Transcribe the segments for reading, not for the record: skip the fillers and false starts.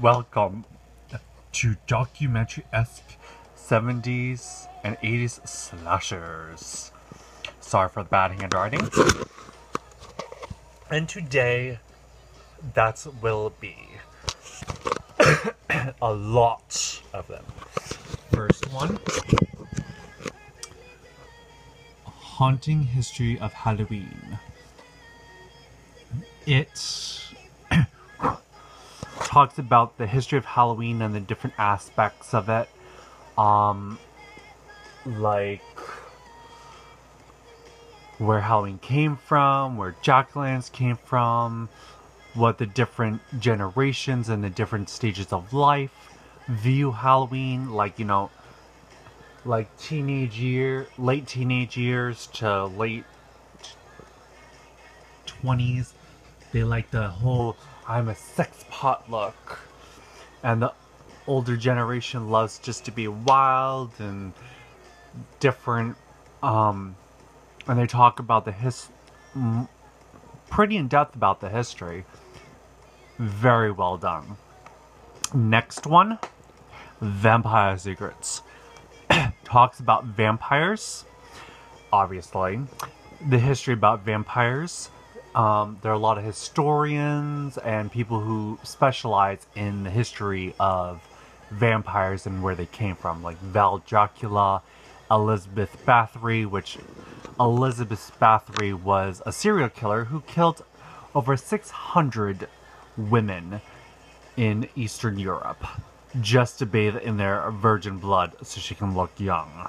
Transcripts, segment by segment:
Welcome to documentary-esque 70s and 80s slashers. Sorry for the bad handwriting. And today, that will be a lot of them. First one, Haunting History of Halloween. It talks about the history of Halloween and the different aspects of it. Like where Halloween came from, where jack-o'-lanterns came from, what the different generations and the different stages of life view Halloween, like, you know, like late teenage years to late 20s. They like the whole I'm a sex pot look. And the older generation loves just to be wild and different. And they talk about pretty in depth about the history. Very well done. Next one, Vampire Secrets. Talks about vampires, obviously. The history about vampires. There are a lot of historians and people who specialize in the history of vampires and where they came from, like Val Dracula, Elizabeth Bathory, which Elizabeth Bathory was a serial killer who killed over 600 women in Eastern Europe just to bathe in their virgin blood so she can look young.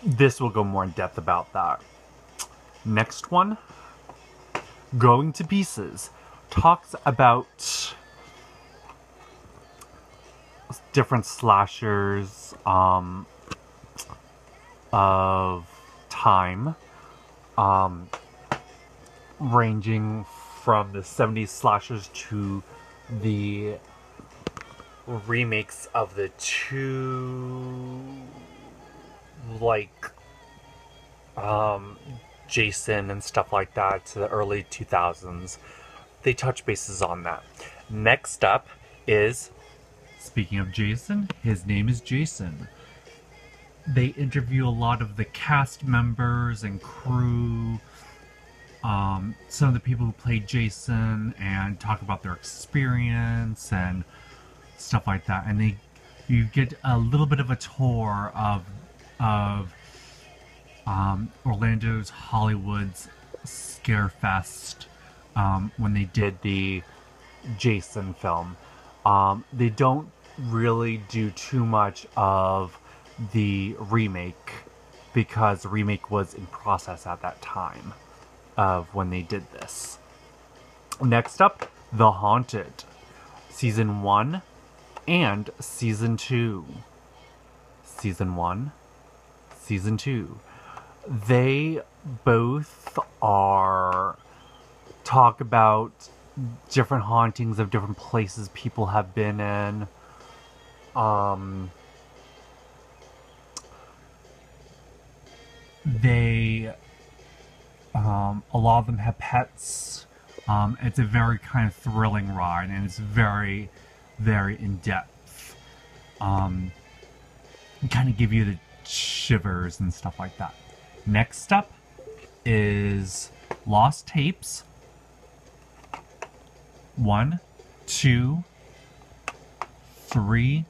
This will go more in depth about that. Next one, Going to Pieces, talks about different slashers of time, ranging from the 70s slashers to the remakes of the two, like, Jason and stuff like that, to the early 2000s. They touch bases on that. Next up is, speaking of Jason, his name is Jason. They interview a lot of the cast members and crew, some of the people who played Jason, and talk about their experience and stuff like that. And you get a little bit of a tour of Orlando's Hollywood's Scarefest when they did the Jason film. They don't really do too much of the remake because the remake was in process at that time of when they did this. Next up, The Haunted, Season 1 and Season 2. Season 1, Season 2. They both talk about different hauntings of different places people have been in. A lot of them have pets. It's a very kind of thrilling ride, and it's very, very in-depth. Kind of give you the shivers and stuff like that. Next up is Lost Tapes. 1, 2, 3.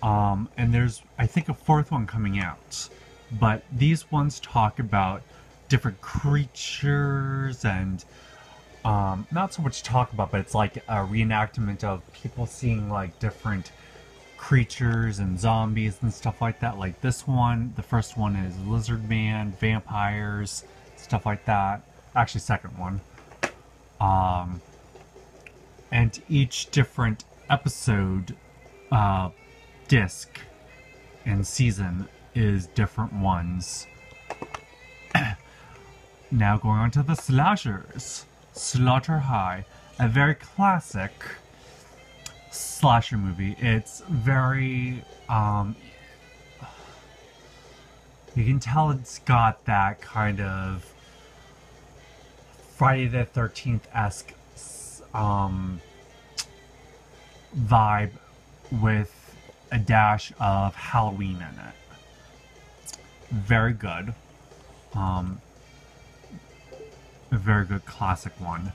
And there's, I think, a fourth one coming out. But these ones talk about different creatures and not so much talk about, but it's like a reenactment of people seeing like different creatures and zombies and stuff like that. Like this one, the first one is Lizard Man, vampires, stuff like that. Actually, second one. And each different episode, disc and season is different ones. Now going on to the slashers. Slaughter High, a very classic slasher movie. It's very, you can tell it's got that kind of Friday the 13th-esque vibe with a dash of Halloween in it. Very good. A very good classic one.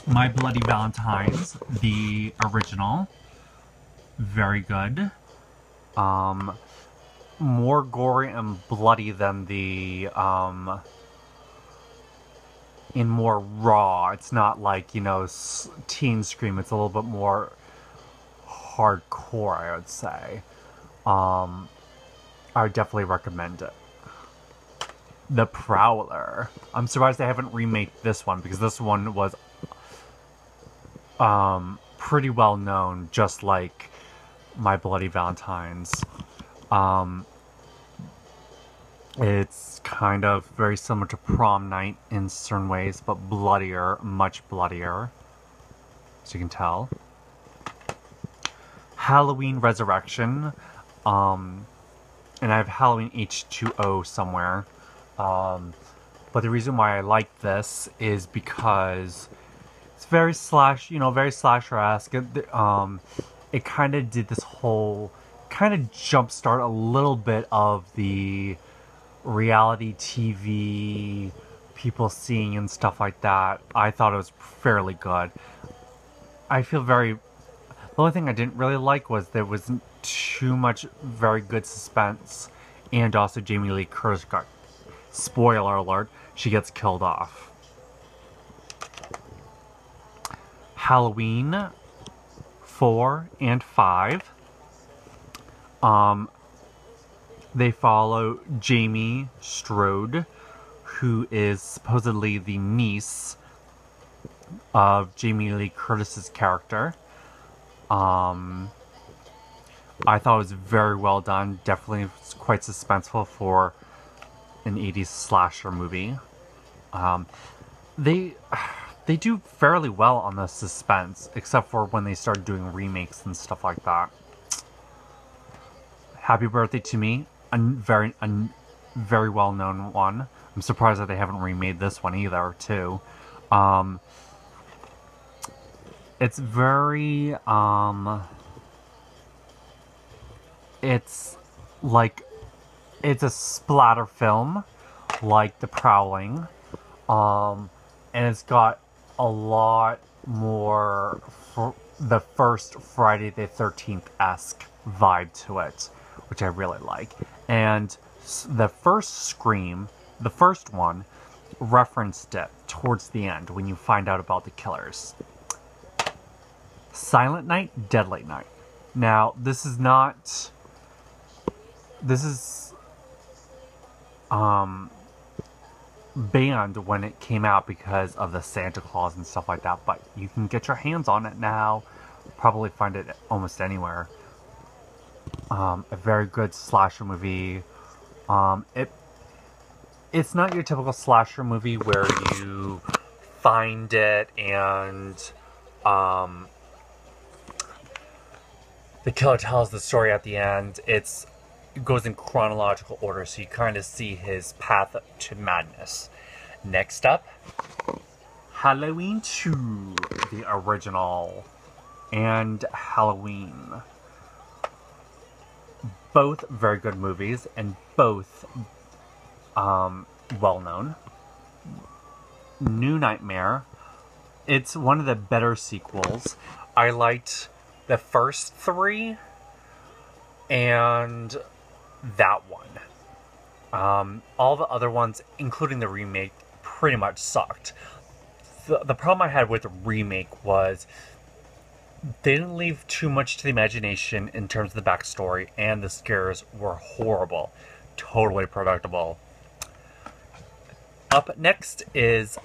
My Bloody Valentine's, the original. Very good. More gory and bloody than the, and more raw. It's not like, you know, teen scream. It's a little bit more hardcore, I would say. I would definitely recommend it. The Prowler. I'm surprised they haven't remade this one, because this one was pretty well known, just like My Bloody Valentine's. It's kind of very similar to Prom Night in certain ways, but bloodier, much bloodier, as you can tell. Halloween Resurrection, and I have Halloween H2O somewhere. But the reason why I like this is because it's very very slasher-esque. It kind of did this whole, kind of jumpstart a little bit of the reality TV people seeing and stuff like that. I thought it was fairly good. The only thing I didn't really like was there wasn't too much very good suspense, and also Jamie Lee Curtis got, spoiler alert, she gets killed off. Halloween 4 and 5. They follow Jamie Strode, who is supposedly the niece of Jamie Lee Curtis's character. I thought it was very well done. Definitely quite suspenseful for an 80s slasher movie. They do fairly well on the suspense, except for when they start doing remakes and stuff like that. Happy Birthday to Me, a very well-known one. I'm surprised that they haven't remade this one either, too. It's very, it's a splatter film, like The Prowling, and it's got a lot more the first Friday the 13th-esque vibe to it, which I really like. And the first Scream, the first one, referenced it towards the end when you find out about the killers. Silent Night, Deadly Night. Now, this is banned when it came out because of the Santa Claus and stuff like that, but you can get your hands on it now. Probably find it almost anywhere. A very good slasher movie. It's not your typical slasher movie where you find it and the killer tells the story at the end. It goes in chronological order, so you kind of see his path to madness. Next up, Halloween 2, the original, and Halloween. Both very good movies, and both well-known. New Nightmare. It's one of the better sequels. I liked the first 3 and that one. All the other ones, including the remake, pretty much sucked. The problem I had with the remake was they didn't leave too much to the imagination in terms of the backstory, and the scares were horrible. Totally predictable. Up next is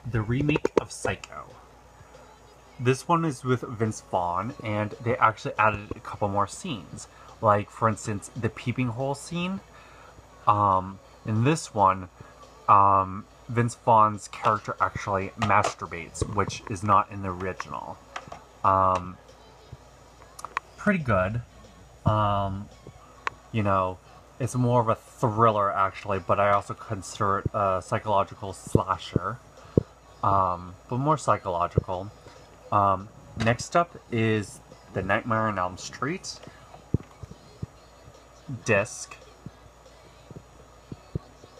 the remake of Psycho. This one is with Vince Vaughn, and they actually added a couple more scenes. Like, for instance, the peeping hole scene. In this one, Vince Vaughn's character actually masturbates, which is not in the original. Pretty good. You know, it's more of a thriller, actually, but I also consider it a psychological slasher. but more psychological. Next up is The Nightmare on Elm Street disc.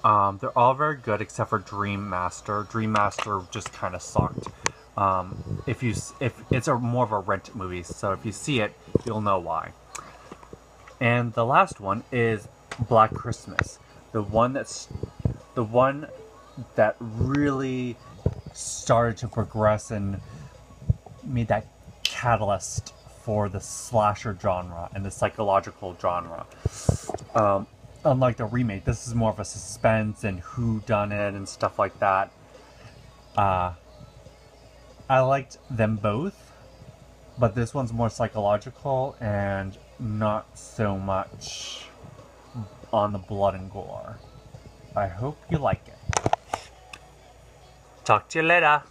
They're all very good except for Dream Master. Dream Master just kind of sucked. If it's more of a rent movie, so if you see it, you'll know why. And the last one is Black Christmas, the one that really started to progress and made that catalyst for the slasher genre and the psychological genre. Unlike the remake, this is more of a suspense and whodunit and stuff like that. I liked them both, but this one's more psychological and not so much on the blood and gore. I hope you like it. Talk to you later.